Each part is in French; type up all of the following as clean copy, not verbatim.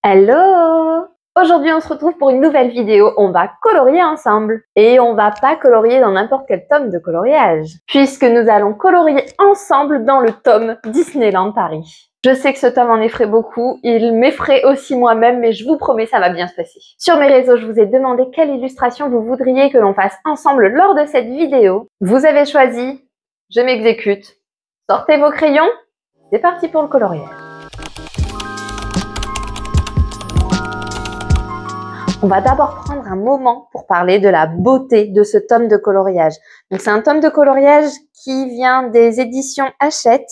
Hello! Aujourd'hui, on se retrouve pour une nouvelle vidéo. On va colorier ensemble. Et on va pas colorier dans n'importe quel tome de coloriage, puisque nous allons colorier ensemble dans le tome Disneyland Paris. Je sais que ce tome en effraie beaucoup. Il m'effraie aussi moi-même, mais je vous promets, ça va bien se passer. Sur mes réseaux, je vous ai demandé quelle illustration vous voudriez que l'on fasse ensemble lors de cette vidéo. Vous avez choisi, je m'exécute. Sortez vos crayons. C'est parti pour le coloriage. On va d'abord prendre un moment pour parler de la beauté de ce tome de coloriage. Donc c'est un tome de coloriage qui vient des éditions Hachette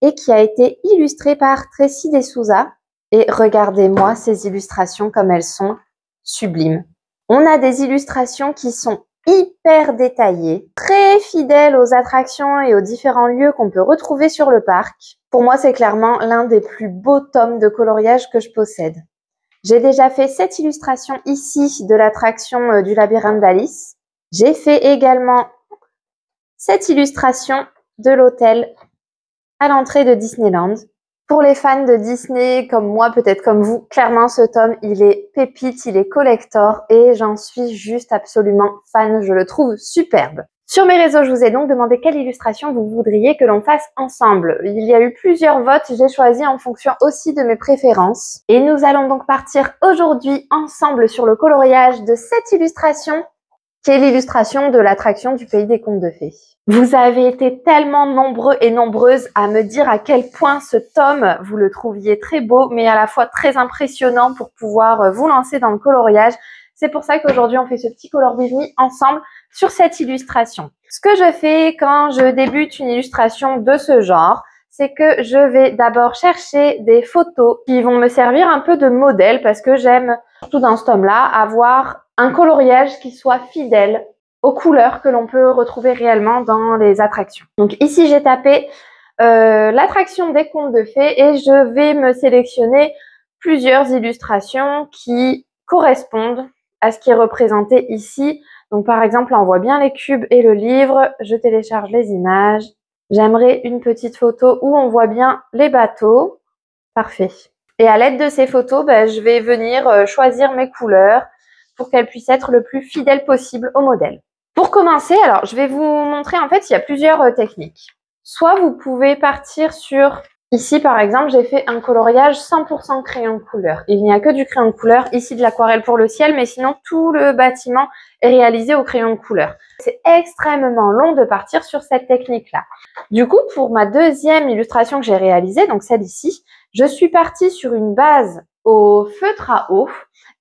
et qui a été illustré par Tracy Desouza. Et regardez-moi ces illustrations comme elles sont sublimes. On a des illustrations qui sont hyper détaillées, très fidèles aux attractions et aux différents lieux qu'on peut retrouver sur le parc. Pour moi, c'est clairement l'un des plus beaux tomes de coloriage que je possède. J'ai déjà fait cette illustration ici de l'attraction du labyrinthe d'Alice. J'ai fait également cette illustration de l'hôtel à l'entrée de Disneyland. Pour les fans de Disney comme moi, peut-être comme vous, clairement ce tome, il est pépite, il est collector et j'en suis juste absolument fan, je le trouve superbe. Sur mes réseaux, je vous ai donc demandé quelle illustration vous voudriez que l'on fasse ensemble. Il y a eu plusieurs votes, j'ai choisi en fonction aussi de mes préférences. Et nous allons donc partir aujourd'hui ensemble sur le coloriage de cette illustration, qui est l'illustration de l'attraction du Pays des Contes de Fées. Vous avez été tellement nombreux et nombreuses à me dire à quel point ce tome, vous le trouviez très beau, mais à la fois très impressionnant pour pouvoir vous lancer dans le coloriage. C'est pour ça qu'aujourd'hui, on fait ce petit Color With Me ensemble sur cette illustration. Ce que je fais quand je débute une illustration de ce genre, c'est que je vais d'abord chercher des photos qui vont me servir un peu de modèle parce que j'aime, surtout dans ce tome-là, avoir un coloriage qui soit fidèle aux couleurs que l'on peut retrouver réellement dans les attractions. Donc ici, j'ai tapé l'attraction des Contes de Fées et je vais me sélectionner plusieurs illustrations qui correspondent à ce qui est représenté ici. Donc par exemple, on voit bien les cubes et le livre. Je télécharge les images. J'aimerais une petite photo où on voit bien les bateaux. Parfait. Et à l'aide de ces photos, je vais venir choisir mes couleurs pour qu'elles puissent être le plus fidèles possible au modèle. Pour commencer, alors je vais vous montrer, en fait, il y a plusieurs techniques. Soit vous pouvez partir sur... Ici, par exemple, j'ai fait un coloriage 100% crayon de couleur. Il n'y a que du crayon de couleur, ici de l'aquarelle pour le ciel, mais sinon tout le bâtiment est réalisé au crayon de couleur. C'est extrêmement long de partir sur cette technique-là. Du coup, pour ma deuxième illustration que j'ai réalisée, donc celle ici, je suis partie sur une base au feutre à eau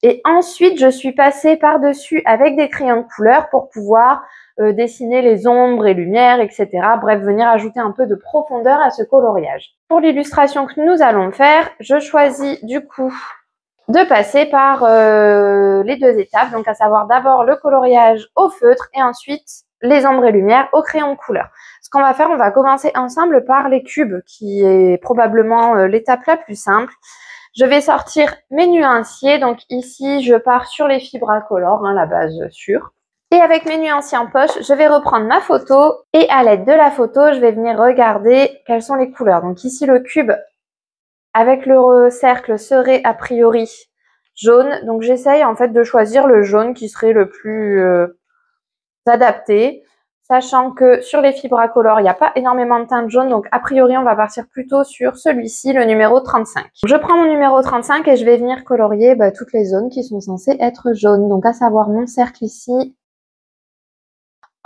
et ensuite je suis passée par-dessus avec des crayons de couleur pour pouvoir dessiner les ombres et lumières, etc. Bref, venir ajouter un peu de profondeur à ce coloriage. Pour l'illustration que nous allons faire, je choisis du coup de passer par les deux étapes, donc à savoir d'abord le coloriage au feutre et ensuite les ombres et lumières au crayon de couleur. Ce qu'on va faire, on va commencer ensemble par les cubes, qui est probablement l'étape la plus simple. Je vais sortir mes nuanciers, donc ici je pars sur les fibres incolores, la base sûre. Et avec mes nuanciers en poche, je vais reprendre ma photo et à l'aide de la photo, je vais venir regarder quelles sont les couleurs. Donc ici, le cube avec le cercle serait a priori jaune. Donc j'essaye en fait de choisir le jaune qui serait le plus adapté, sachant que sur les fibres à color, il n'y a pas énormément de teintes jaunes. Donc a priori, on va partir plutôt sur celui-ci, le numéro 35. Je prends mon numéro 35 et je vais venir colorier toutes les zones qui sont censées être jaunes. Donc à savoir mon cercle ici.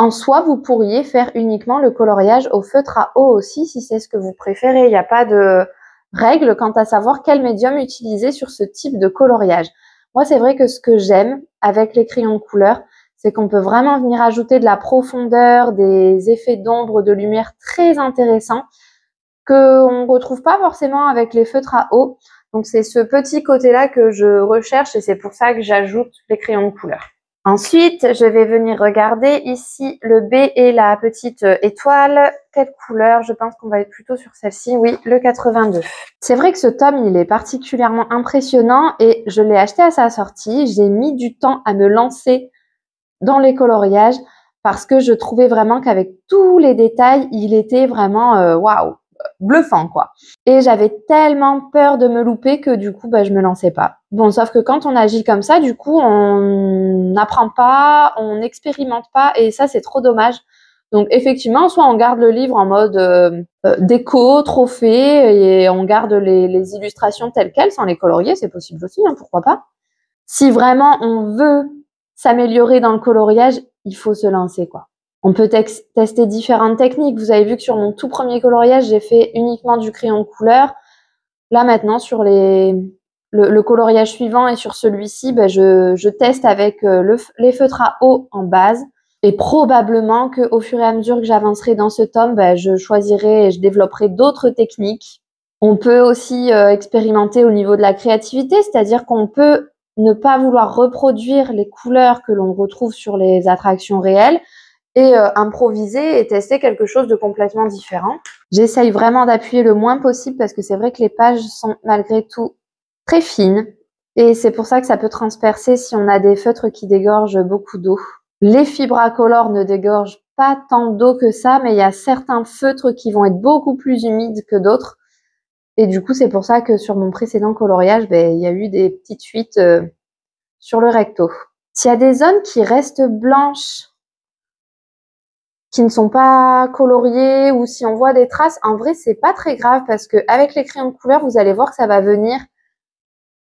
En soi, vous pourriez faire uniquement le coloriage au feutre à eau aussi, si c'est ce que vous préférez. Il n'y a pas de règle quant à savoir quel médium utiliser sur ce type de coloriage. Moi, c'est vrai que ce que j'aime avec les crayons de couleur, c'est qu'on peut vraiment venir ajouter de la profondeur, des effets d'ombre, de lumière très intéressants qu'on ne retrouve pas forcément avec les feutres à eau. Donc, c'est ce petit côté-là que je recherche et c'est pour ça que j'ajoute les crayons de couleur. Ensuite, je vais venir regarder ici le B et la petite étoile. Quelle couleur? Je pense qu'on va être plutôt sur celle-ci. Oui, le 82. C'est vrai que ce tome, il est particulièrement impressionnant et je l'ai acheté à sa sortie. J'ai mis du temps à me lancer dans les coloriages parce que je trouvais vraiment qu'avec tous les détails, il était vraiment waouh, bluffant, quoi. Et j'avais tellement peur de me louper que du coup, je me lançais pas. Bon, sauf que quand on agit comme ça, du coup, on n'apprend pas, on n'expérimente pas, et ça, c'est trop dommage. Donc, effectivement, soit on garde le livre en mode déco, trophée, et on garde les illustrations telles quelles, sans les colorier, c'est possible aussi, hein, pourquoi pas. Si vraiment on veut s'améliorer dans le coloriage, il faut se lancer, quoi. On peut tester différentes techniques. Vous avez vu que sur mon tout premier coloriage, j'ai fait uniquement du crayon de couleur. Là, maintenant, sur le coloriage suivant et sur celui-ci, je teste avec les feutres à eau en base. Et probablement qu'au fur et à mesure que j'avancerai dans ce tome, je choisirai et je développerai d'autres techniques. On peut aussi expérimenter au niveau de la créativité, c'est-à-dire qu'on peut ne pas vouloir reproduire les couleurs que l'on retrouve sur les attractions réelles, et improviser et tester quelque chose de complètement différent. J'essaye vraiment d'appuyer le moins possible parce que c'est vrai que les pages sont malgré tout très fines et c'est pour ça que ça peut transpercer si on a des feutres qui dégorgent beaucoup d'eau. Les fibres à color ne dégorgent pas tant d'eau que ça, mais il y a certains feutres qui vont être beaucoup plus humides que d'autres. Et du coup, c'est pour ça que sur mon précédent coloriage, il y a eu des petites fuites sur le recto. S'il y a des zones qui restent blanches, qui ne sont pas coloriées, ou si on voit des traces, en vrai, c'est pas très grave parce que avec les crayons de couleur, vous allez voir que ça va venir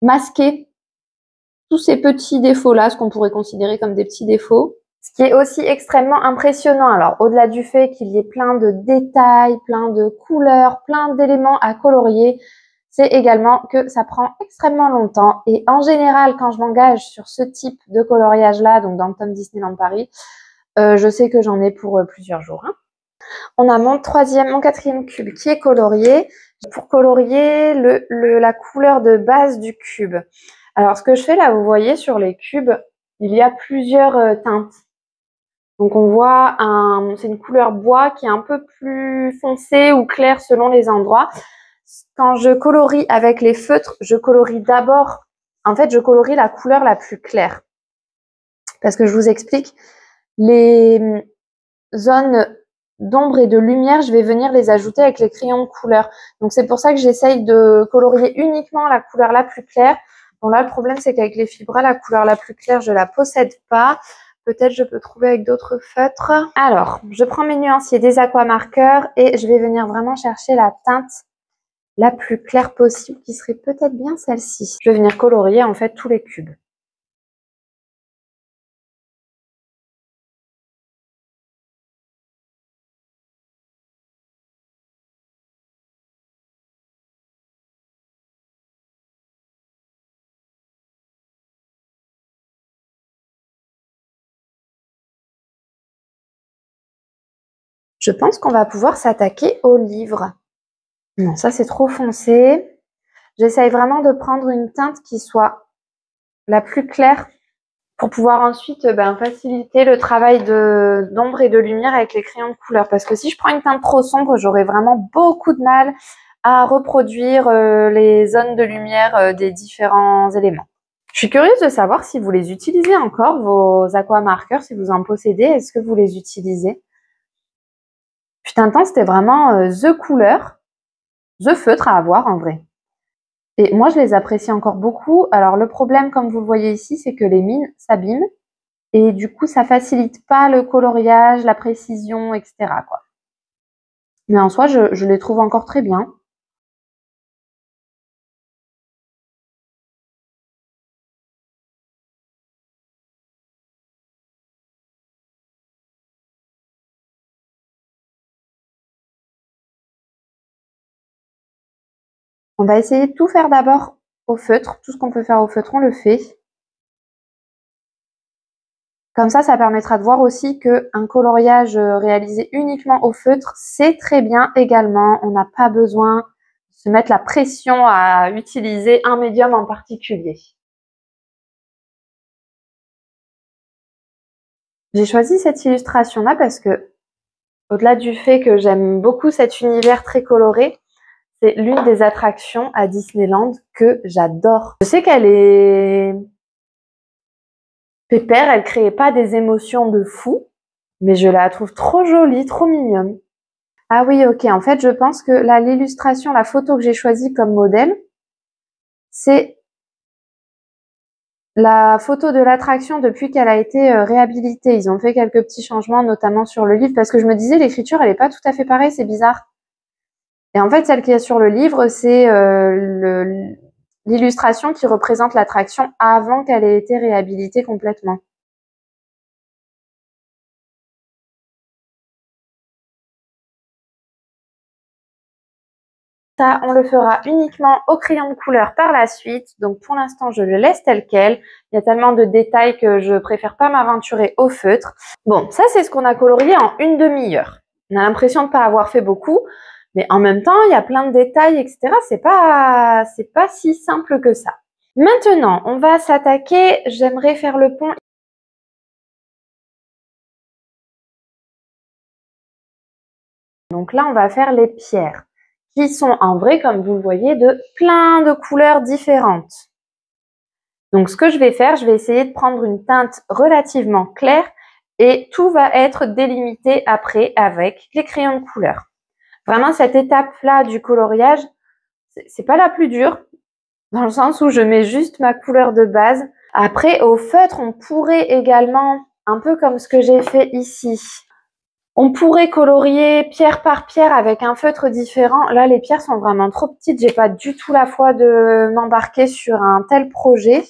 masquer tous ces petits défauts-là, ce qu'on pourrait considérer comme des petits défauts. Ce qui est aussi extrêmement impressionnant, alors au-delà du fait qu'il y ait plein de détails, plein de couleurs, plein d'éléments à colorier, c'est également que ça prend extrêmement longtemps. Et en général, quand je m'engage sur ce type de coloriage-là, donc dans le tome Disneyland Paris, je sais que j'en ai pour plusieurs jours. Hein. On a mon quatrième cube qui est colorié. Pour colorier la couleur de base du cube. Alors, ce que je fais là, vous voyez sur les cubes, il y a plusieurs teintes. Donc, on voit c'est une couleur bois qui est un peu plus foncée ou claire selon les endroits. Quand je colorie avec les feutres, je colorie d'abord, en fait, je colorie la couleur la plus claire. Parce que je vous explique, les zones d'ombre et de lumière, je vais venir les ajouter avec les crayons de couleur. Donc, c'est pour ça que j'essaye de colorier uniquement la couleur la plus claire. Bon, là, le problème, c'est qu'avec les fibras, la couleur la plus claire, je la possède pas. Peut-être je peux trouver avec d'autres feutres. Alors, je prends mes nuanciers, des aquamarqueurs et je vais venir vraiment chercher la teinte la plus claire possible, qui serait peut-être bien celle-ci. Je vais venir colorier, en fait, tous les cubes. Je pense qu'on va pouvoir s'attaquer au livre. Non, ça c'est trop foncé. J'essaye vraiment de prendre une teinte qui soit la plus claire pour pouvoir ensuite faciliter le travail d'ombre et de lumière avec les crayons de couleur. Parce que si je prends une teinte trop sombre, j'aurai vraiment beaucoup de mal à reproduire les zones de lumière des différents éléments. Je suis curieuse de savoir si vous les utilisez encore, vos aquamarqueurs, si vous en possédez. Est-ce que vous les utilisez? Fut un temps, c'était vraiment the couleur, the feutre à avoir en vrai. Et moi, je les apprécie encore beaucoup. Alors, le problème, comme vous le voyez ici, c'est que les mines s'abîment. Et du coup, ça facilite pas le coloriage, la précision, etc. quoi. Mais en soi, je les trouve encore très bien. On va essayer de tout faire d'abord au feutre. Tout ce qu'on peut faire au feutre, on le fait. Comme ça permettra de voir aussi qu'un coloriage réalisé uniquement au feutre, c'est très bien également. On n'a pas besoin de se mettre la pression à utiliser un médium en particulier. J'ai choisi cette illustration-là parce que, au-delà du fait que j'aime beaucoup cet univers très coloré, c'est l'une des attractions à Disneyland que j'adore. Je sais qu'elle est pépère, elle crée pas des émotions de fou, mais je la trouve trop jolie, trop mignonne. Ah oui, ok. En fait, je pense que là, l'illustration, la photo que j'ai choisie comme modèle, c'est la photo de l'attraction depuis qu'elle a été réhabilitée. Ils ont fait quelques petits changements, notamment sur le livre, parce que je me disais, l'écriture, elle est pas tout à fait pareille, c'est bizarre. Et en fait, celle qui est sur le livre, c'est l'illustration qui représente l'attraction avant qu'elle ait été réhabilitée complètement. Ça, on le fera uniquement au crayon de couleur par la suite. Donc pour l'instant, je le laisse tel quel. Il y a tellement de détails que je préfère pas m'aventurer au feutre. Bon, ça c'est ce qu'on a colorié en une demi-heure. On a l'impression de pas avoir fait beaucoup, mais en même temps, il y a plein de détails, etc. C'est pas si simple que ça. Maintenant, on va s'attaquer. J'aimerais faire le pont. Donc là, on va faire les pierres, qui sont en vrai, comme vous le voyez, de plein de couleurs différentes. Donc ce que je vais faire, je vais essayer de prendre une teinte relativement claire et tout va être délimité après avec les crayons de couleur. Vraiment, cette étape-là du coloriage, c'est pas la plus dure, dans le sens où je mets juste ma couleur de base. Après, au feutre, on pourrait également, un peu comme ce que j'ai fait ici, on pourrait colorier pierre par pierre avec un feutre différent. Là, les pierres sont vraiment trop petites. J'ai pas du tout la foi de m'embarquer sur un tel projet.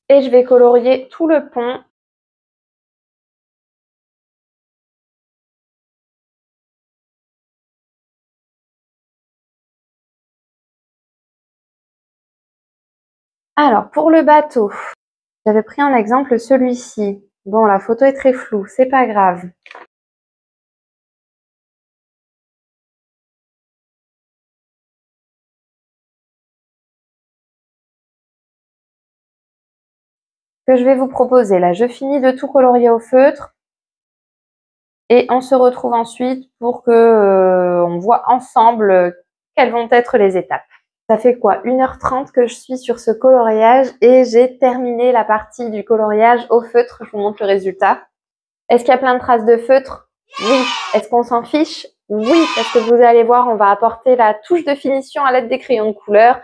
Et je vais colorier tout le pont. Alors, pour le bateau, j'avais pris en exemple celui-ci. Bon, la photo est très floue, c'est pas grave. Ce que je vais vous proposer, là, je finis de tout colorier au feutre. Et on se retrouve ensuite pour que on voit ensemble quelles vont être les étapes. Ça fait quoi, 1h30 que je suis sur ce coloriage et j'ai terminé la partie du coloriage au feutre. Je vous montre le résultat. Est-ce qu'il y a plein de traces de feutre? Oui. Est-ce qu'on s'en fiche? Oui, parce que vous allez voir, on va apporter la touche de finition à l'aide des crayons de couleur.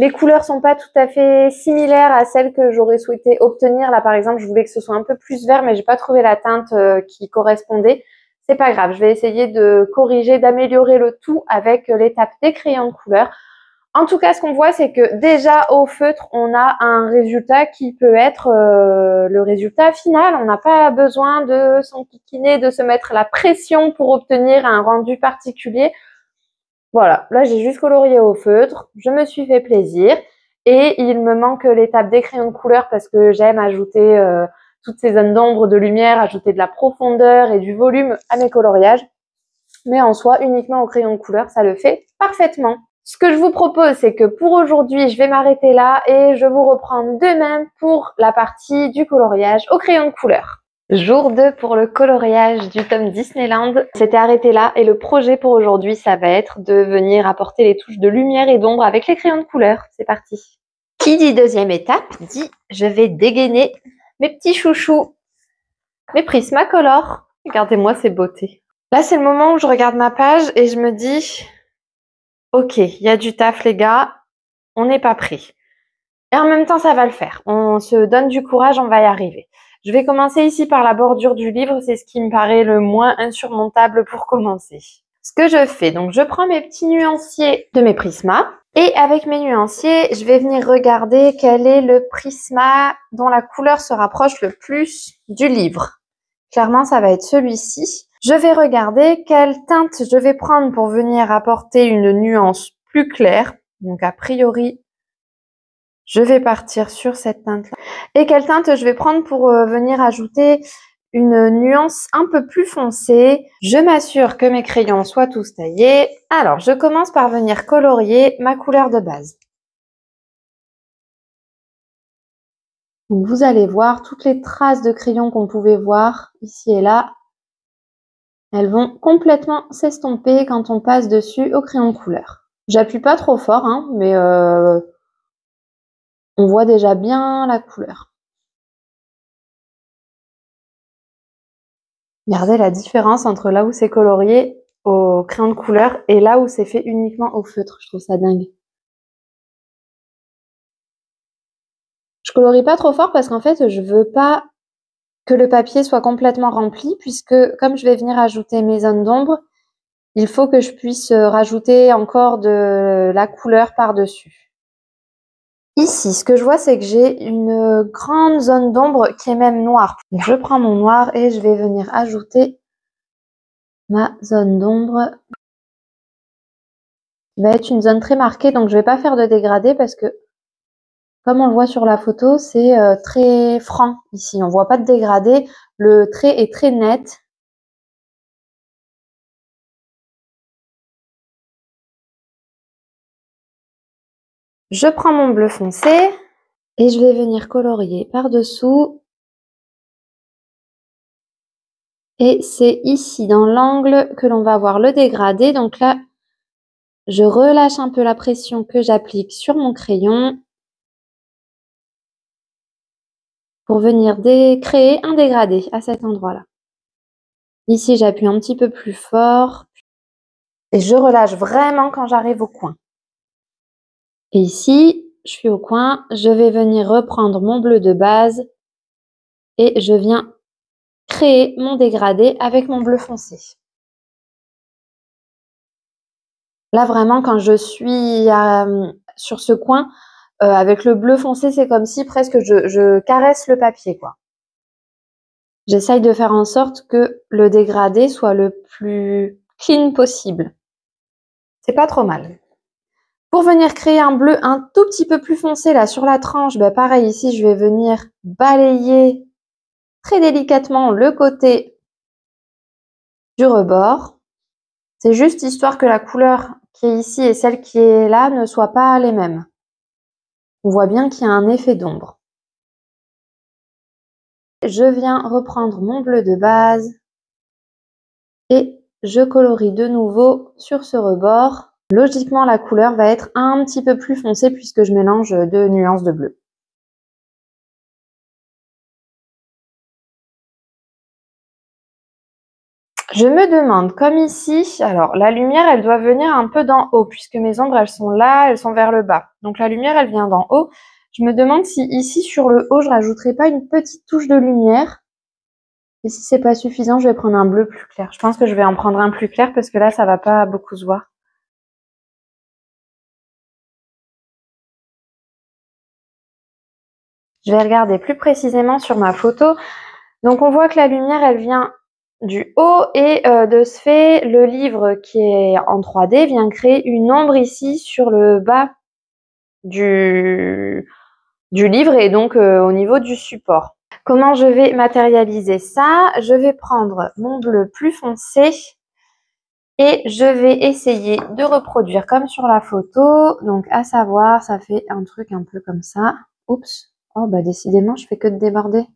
Les couleurs sont pas tout à fait similaires à celles que j'aurais souhaité obtenir. Là, par exemple, je voulais que ce soit un peu plus vert, mais j'ai pas trouvé la teinte qui correspondait. C'est pas grave, je vais essayer de corriger, d'améliorer le tout avec l'étape des crayons de couleur. En tout cas, ce qu'on voit, c'est que déjà au feutre, on a un résultat qui peut être le résultat final. On n'a pas besoin de s'enquiquiner, de se mettre la pression pour obtenir un rendu particulier. Voilà, là j'ai juste colorié au feutre, je me suis fait plaisir et il me manque l'étape des crayons de couleur parce que j'aime ajouter toutes ces zones d'ombre, de lumière, ajouter de la profondeur et du volume à mes coloriages. Mais en soi, uniquement au crayon de couleur, ça le fait parfaitement. Ce que je vous propose, c'est que pour aujourd'hui, je vais m'arrêter là et je vous reprends demain pour la partie du coloriage au crayon de couleur. Jour 2 pour le coloriage du tome Disneyland. C'était arrêté là et le projet pour aujourd'hui, ça va être de venir apporter les touches de lumière et d'ombre avec les crayons de couleur. C'est parti. Qui dit deuxième étape dit je vais dégainer mes petits chouchous, mes Prismacolor. Regardez-moi ces beautés. Là, c'est le moment où je regarde ma page et je me dis ok, il y a du taf les gars, on n'est pas prêt. Et en même temps, ça va le faire. On se donne du courage, on va y arriver. Je vais commencer ici par la bordure du livre, c'est ce qui me paraît le moins insurmontable pour commencer. Ce que je fais, donc je prends mes petits nuanciers de mes prismas et avec mes nuanciers, je vais venir regarder quel est le prisma dont la couleur se rapproche le plus du livre. Clairement, ça va être celui-ci. Je vais regarder quelle teinte je vais prendre pour venir apporter une nuance plus claire. Donc a priori, je vais partir sur cette teinte-là. Et quelle teinte je vais prendre pour venir ajouter une nuance un peu plus foncée. Je m'assure que mes crayons soient tous taillés. Alors, je commence par venir colorier ma couleur de base. Donc, vous allez voir toutes les traces de crayon qu'on pouvait voir ici et là. Elles vont complètement s'estomper quand on passe dessus au crayon de couleur. J'appuie pas trop fort, hein, mais on voit déjà bien la couleur. Regardez la différence entre là où c'est colorié au crayon de couleur et là où c'est fait uniquement au feutre. Je trouve ça dingue. Je colorie pas trop fort parce qu'en fait, je veux pas que le papier soit complètement rempli puisque comme je vais venir ajouter mes zones d'ombre, il faut que je puisse rajouter encore de la couleur par-dessus. Ici, ce que je vois, c'est que j'ai une grande zone d'ombre qui est même noire. Donc, je prends mon noir et je vais venir ajouter ma zone d'ombre. Il va être une zone très marquée, donc je vais pas faire de dégradé parce que, comme on le voit sur la photo, c'est très franc ici. On voit pas de dégradé. Le trait est très net. Je prends mon bleu foncé et je vais venir colorier par-dessous. Et c'est ici, dans l'angle, que l'on va voir le dégradé. Donc là, je relâche un peu la pression que j'applique sur mon crayon pour venir créer un dégradé à cet endroit-là. Ici, j'appuie un petit peu plus fort et je relâche vraiment quand j'arrive au coin. Et ici, je suis au coin, je vais venir reprendre mon bleu de base et je viens créer mon dégradé avec mon bleu foncé. Là, vraiment, quand je suis sur ce coin, avec le bleu foncé, c'est comme si presque je caresse le papier, quoi. J'essaye de faire en sorte que le dégradé soit le plus clean possible. C'est pas trop mal. Pour venir créer un bleu un tout petit peu plus foncé là sur la tranche, ben pareil ici, je vais venir balayer très délicatement le côté du rebord. C'est juste histoire que la couleur qui est ici et celle qui est là ne soient pas les mêmes. On voit bien qu'il y a un effet d'ombre. Je viens reprendre mon bleu de base et je colorie de nouveau sur ce rebord. Logiquement, la couleur va être un petit peu plus foncée puisque je mélange deux nuances de bleu. Je me demande, comme ici, alors la lumière, elle doit venir un peu d'en haut puisque mes ombres, elles sont là, elles sont vers le bas. Donc la lumière, elle vient d'en haut. Je me demande si ici, sur le haut, je rajouterai pas une petite touche de lumière. Et si c'est pas suffisant, je vais prendre un bleu plus clair. Je pense que je vais en prendre un plus clair parce que là, ça va pas beaucoup se voir. Je vais regarder plus précisément sur ma photo. Donc on voit que la lumière, elle vient du haut et de ce fait, le livre qui est en 3D vient créer une ombre ici sur le bas du livre et donc au niveau du support. Comment je vais matérialiser ça? Je vais prendre mon bleu plus foncé et je vais essayer de reproduire comme sur la photo. Donc à savoir, ça fait un truc un peu comme ça. Oups. Oh bah décidément, je fais que de déborder.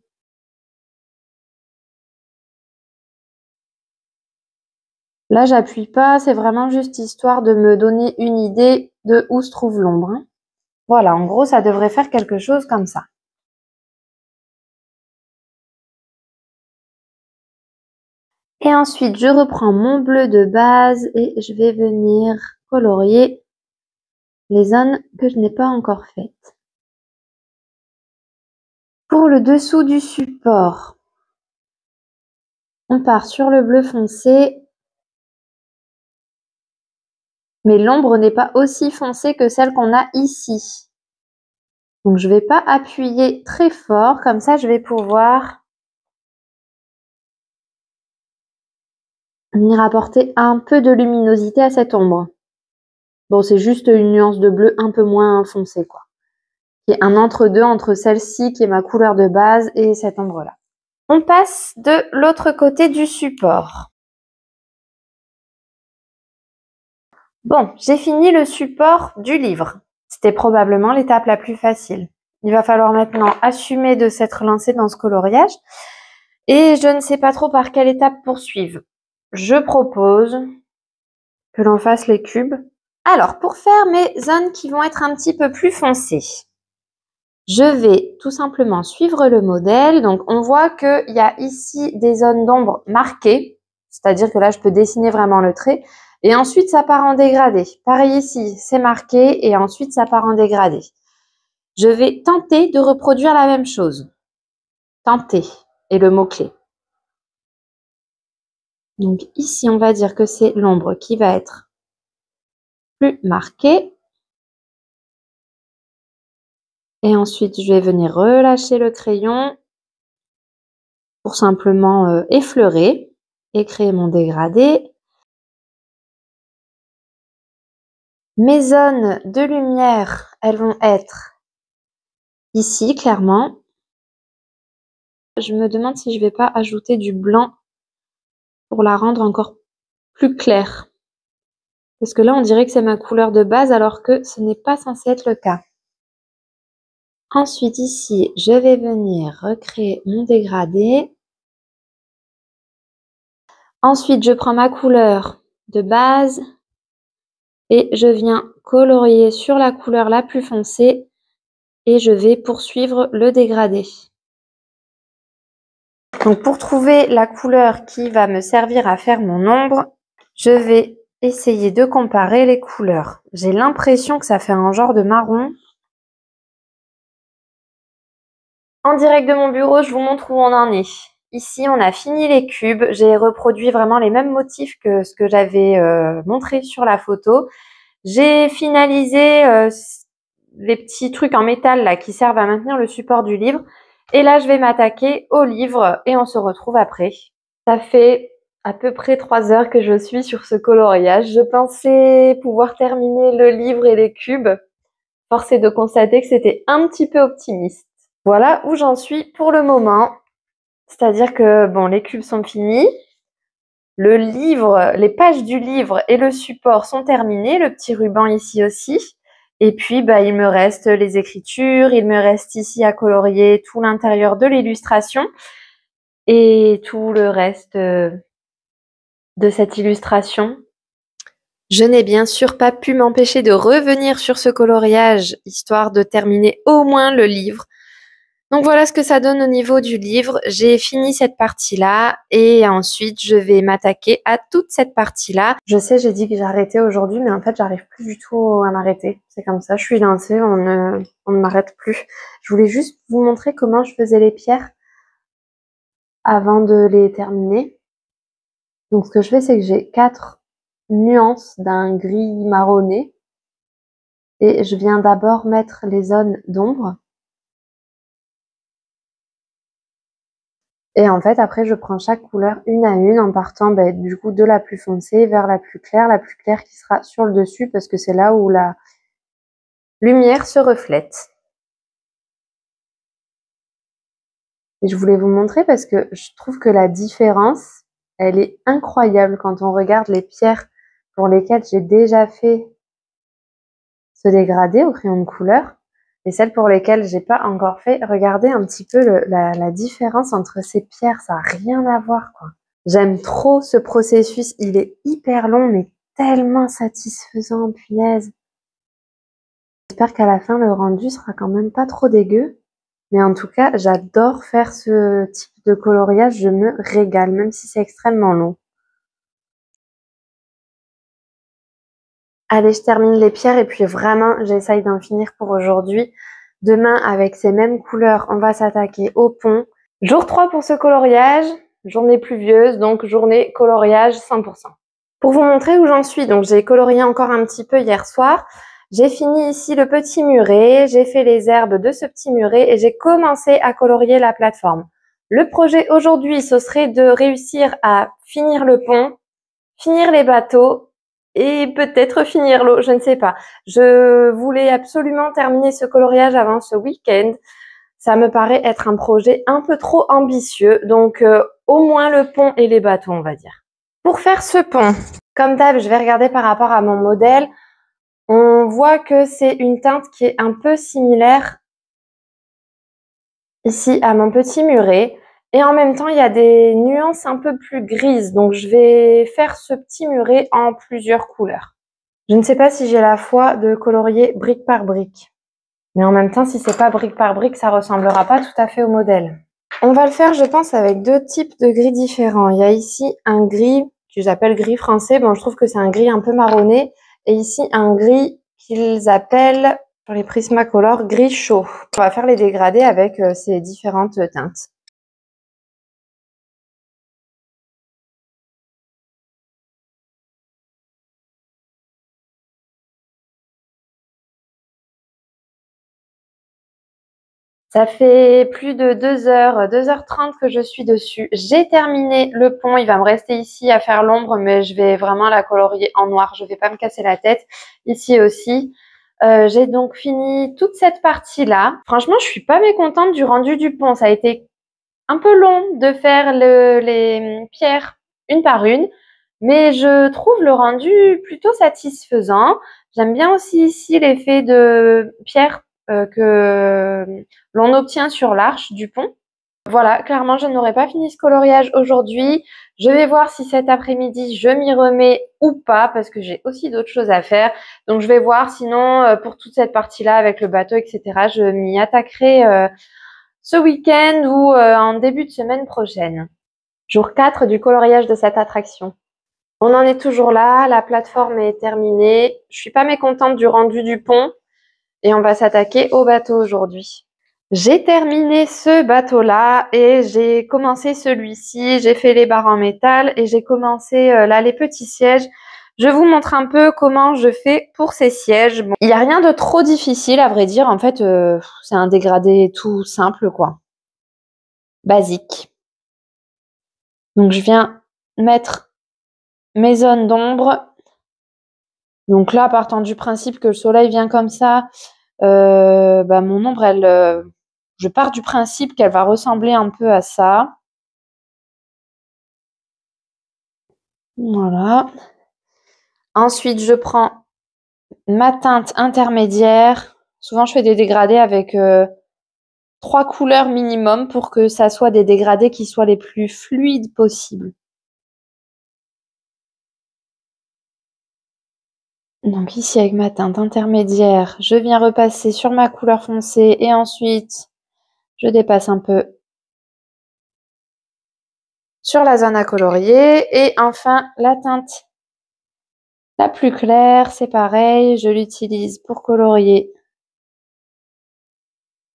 Là, j'appuie pas, c'est vraiment juste histoire de me donner une idée de où se trouve l'ombre. Hein. Voilà, en gros, ça devrait faire quelque chose comme ça. Et ensuite, je reprends mon bleu de base et je vais venir colorier les zones que je n'ai pas encore faites. Pour le dessous du support, on part sur le bleu foncé. Mais l'ombre n'est pas aussi foncée que celle qu'on a ici. Donc je ne vais pas appuyer très fort, comme ça je vais pouvoir venir apporter un peu de luminosité à cette ombre. Bon, c'est juste une nuance de bleu un peu moins foncée, quoi. Qui est un entre-deux entre celle-ci, qui est ma couleur de base, et cette ombre-là. On passe de l'autre côté du support. Bon, j'ai fini le support du livre. C'était probablement l'étape la plus facile. Il va falloir maintenant assumer de s'être lancé dans ce coloriage. Et je ne sais pas trop par quelle étape poursuivre. Je propose que l'on fasse les cubes. Alors, pour faire mes zones qui vont être un petit peu plus foncées, je vais tout simplement suivre le modèle. Donc, on voit qu'il y a ici des zones d'ombre marquées C'est-à-dire que là, je peux dessiner vraiment le trait. Et ensuite, ça part en dégradé. Pareil ici, c'est marqué et ensuite, ça part en dégradé. Je vais tenter de reproduire la même chose. Tenter est le mot-clé. Donc ici, on va dire que c'est l'ombre qui va être plus marquée. Et ensuite, je vais venir relâcher le crayon pour simplement effleurer et créer mon dégradé. Mes zones de lumière, elles vont être ici, clairement. Je me demande si je vais pas ajouter du blanc pour la rendre encore plus claire. Parce que là, on dirait que c'est ma couleur de base alors que ce n'est pas censé être le cas. Ensuite, ici, je vais venir recréer mon dégradé. Ensuite, je prends ma couleur de base et je viens colorier sur la couleur la plus foncée et je vais poursuivre le dégradé. Donc pour trouver la couleur qui va me servir à faire mon ombre, je vais essayer de comparer les couleurs. J'ai l'impression que ça fait un genre de marron. En direct de mon bureau, je vous montre où on en est. Ici, on a fini les cubes. J'ai reproduit vraiment les mêmes motifs que ce que j'avais montré sur la photo. J'ai finalisé les petits trucs en métal là qui servent à maintenir le support du livre. Et là, je vais m'attaquer au livre et on se retrouve après. Ça fait à peu près 3 heures que je suis sur ce coloriage. Je pensais pouvoir terminer le livre et les cubes. Force est de constater que c'était un petit peu optimiste. Voilà où j'en suis pour le moment. C'est-à-dire que bon, les cubes sont finis. Le livre, les pages du livre et le support sont terminés. Le petit ruban ici aussi. Et puis, il me reste les écritures. Il me reste ici à colorier tout l'intérieur de l'illustration. Et tout le reste de cette illustration. Je n'ai bien sûr pas pu m'empêcher de revenir sur ce coloriage, histoire de terminer au moins le livre. Donc voilà ce que ça donne au niveau du livre. J'ai fini cette partie-là et ensuite je vais m'attaquer à toute cette partie-là. Je sais, j'ai dit que j'arrêtais aujourd'hui, mais en fait, j'arrive plus du tout à m'arrêter. C'est comme ça, je suis lancée, on ne m'arrête plus. Je voulais juste vous montrer comment je faisais les pierres avant de les terminer. Donc ce que je fais, c'est que j'ai 4 nuances d'un gris marronné et je viens d'abord mettre les zones d'ombre. Et en fait, après, je prends chaque couleur une à une en partant du coup de la plus foncée vers la plus claire qui sera sur le dessus parce que c'est là où la lumière se reflète. Et je voulais vous montrer parce que je trouve que la différence, elle est incroyable quand on regarde les pierres pour lesquelles j'ai déjà fait ce dégradé au crayon de couleur et celles pour lesquelles j'ai pas encore fait. Regardez un petit peu la différence entre ces pierres, ça n'a rien à voir quoi. J'aime trop ce processus, il est hyper long mais tellement satisfaisant, punaise. J'espère qu'à la fin le rendu sera quand même pas trop dégueu. Mais en tout cas, j'adore faire ce type de coloriage, je me régale, même si c'est extrêmement long. Allez, je termine les pierres et puis vraiment, j'essaye d'en finir pour aujourd'hui. Demain, avec ces mêmes couleurs, on va s'attaquer au pont. Jour 3 pour ce coloriage, journée pluvieuse, donc journée coloriage 100%. Pour vous montrer où j'en suis, donc j'ai colorié encore un petit peu hier soir. J'ai fini ici le petit muret, j'ai fait les herbes de ce petit muret et j'ai commencé à colorier la plateforme. Le projet aujourd'hui, ce serait de réussir à finir le pont, finir les bateaux et peut-être finir l'eau, je ne sais pas. Je voulais absolument terminer ce coloriage avant ce week-end. Ça me paraît être un projet un peu trop ambitieux, donc au moins le pont et les bateaux, on va dire. Pour faire ce pont, comme d'hab, je vais regarder par rapport à mon modèle. On voit que c'est une teinte qui est un peu similaire ici à mon petit muret. Et en même temps, il y a des nuances un peu plus grises. Donc, je vais faire ce petit muret en plusieurs couleurs. Je ne sais pas si j'ai la foi de colorier brique par brique. Mais en même temps, si c'est pas brique par brique, ça ressemblera pas tout à fait au modèle. On va le faire, je pense, avec deux types de gris différents. Il y a ici un gris que j'appelle gris français. Bon, je trouve que c'est un gris un peu marronné. Et ici, un gris qu'ils appellent, sur les Prismacolor, gris chaud. On va faire les dégradés avec ces différentes teintes. Ça fait plus de 2h, 2h30 que je suis dessus. J'ai terminé le pont. Il va me rester ici à faire l'ombre, mais je vais vraiment la colorier en noir. Je vais pas me casser la tête. Ici aussi. J'ai donc fini toute cette partie-là. Franchement, je suis pas mécontente du rendu du pont. Ça a été un peu long de faire les pierres une par une, mais je trouve le rendu plutôt satisfaisant. J'aime bien aussi ici l'effet de pierre que l'on obtient sur l'arche du pont. Voilà, clairement, je n'aurai pas fini ce coloriage aujourd'hui. Je vais voir si cet après-midi, je m'y remets ou pas, parce que j'ai aussi d'autres choses à faire. Donc, je vais voir. Sinon, pour toute cette partie-là, avec le bateau, etc., je m'y attaquerai ce week-end ou en début de semaine prochaine. Jour 4 du coloriage de cette attraction. On en est toujours là, la plateforme est terminée. Je suis pas mécontente du rendu du pont et on va s'attaquer au bateau aujourd'hui. J'ai terminé ce bateau-là et j'ai commencé celui-ci. J'ai fait les barres en métal et j'ai commencé là les petits sièges. Je vous montre un peu comment je fais pour ces sièges. Bon, il n'y a rien de trop difficile à vrai dire. En fait, c'est un dégradé tout simple quoi. Basique. Donc je viens mettre mes zones d'ombre. Donc là, partant du principe que le soleil vient comme ça, mon ombre, je pars du principe qu'elle va ressembler un peu à ça. Voilà. Ensuite, je prends ma teinte intermédiaire. Souvent, je fais des dégradés avec 3 couleurs minimum pour que ça soit des dégradés qui soient les plus fluides possibles. Donc ici, avec ma teinte intermédiaire, je viens repasser sur ma couleur foncée et ensuite, je dépasse un peu sur la zone à colorier. Et enfin, la teinte la plus claire, c'est pareil, je l'utilise pour colorier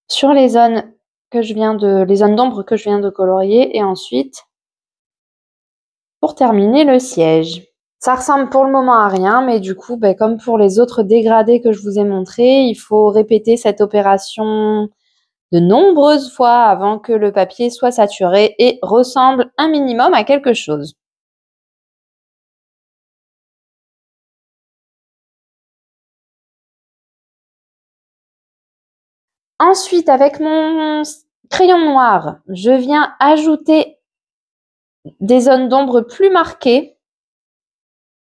sur les zones les zones d'ombre que je viens de colorier et ensuite pour terminer le siège. Ça ressemble pour le moment à rien, mais du coup, comme pour les autres dégradés que je vous ai montrés, il faut répéter cette opération de nombreuses fois avant que le papier soit saturé et ressemble un minimum à quelque chose. Ensuite, avec mon crayon noir, je viens ajouter des zones d'ombre plus marquées,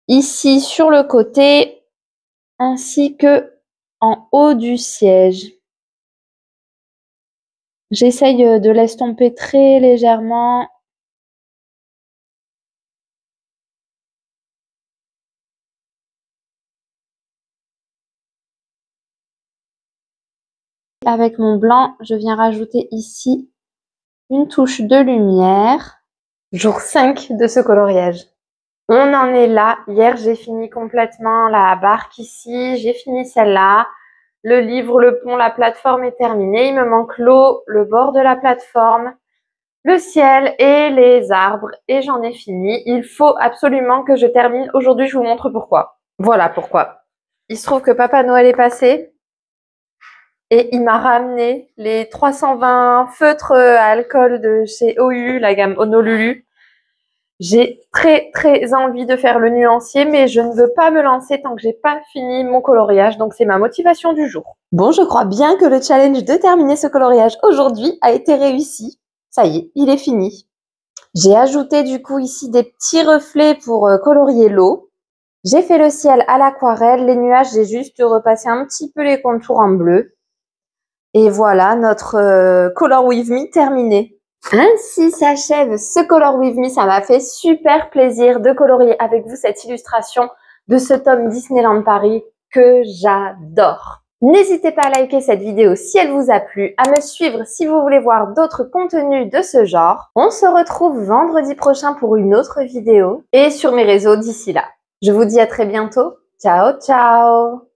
ici sur le côté, ainsi que en haut du siège. J'essaye de l'estomper très légèrement. Avec mon blanc, je viens rajouter ici une touche de lumière. Jour 5 de ce coloriage. On en est là. Hier, j'ai fini complètement la barque ici. J'ai fini celle-là. Le livre, le pont, la plateforme est terminée. Il me manque l'eau, le bord de la plateforme, le ciel et les arbres. Et j'en ai fini. Il faut absolument que je termine. Aujourd'hui, je vous montre pourquoi. Voilà pourquoi. Il se trouve que Papa Noël est passé. Et il m'a ramené les 320 feutres à alcool de chez OU, la gamme Honolulu. J'ai très envie de faire le nuancier, mais je ne veux pas me lancer tant que j'ai pas fini mon coloriage, donc c'est ma motivation du jour. Bon, je crois bien que le challenge de terminer ce coloriage aujourd'hui a été réussi. Ça y est, il est fini. J'ai ajouté du coup ici des petits reflets pour colorier l'eau. J'ai fait le ciel à l'aquarelle, les nuages, j'ai juste repassé un petit peu les contours en bleu. Et voilà notre Color With Me terminé. Ainsi s'achève ce Color With Me. Ça m'a fait super plaisir de colorier avec vous cette illustration de ce tome Disneyland Paris que j'adore. N'hésitez pas à liker cette vidéo si elle vous a plu, à me suivre si vous voulez voir d'autres contenus de ce genre. On se retrouve vendredi prochain pour une autre vidéo et sur mes réseaux d'ici là. Je vous dis à très bientôt. Ciao, ciao!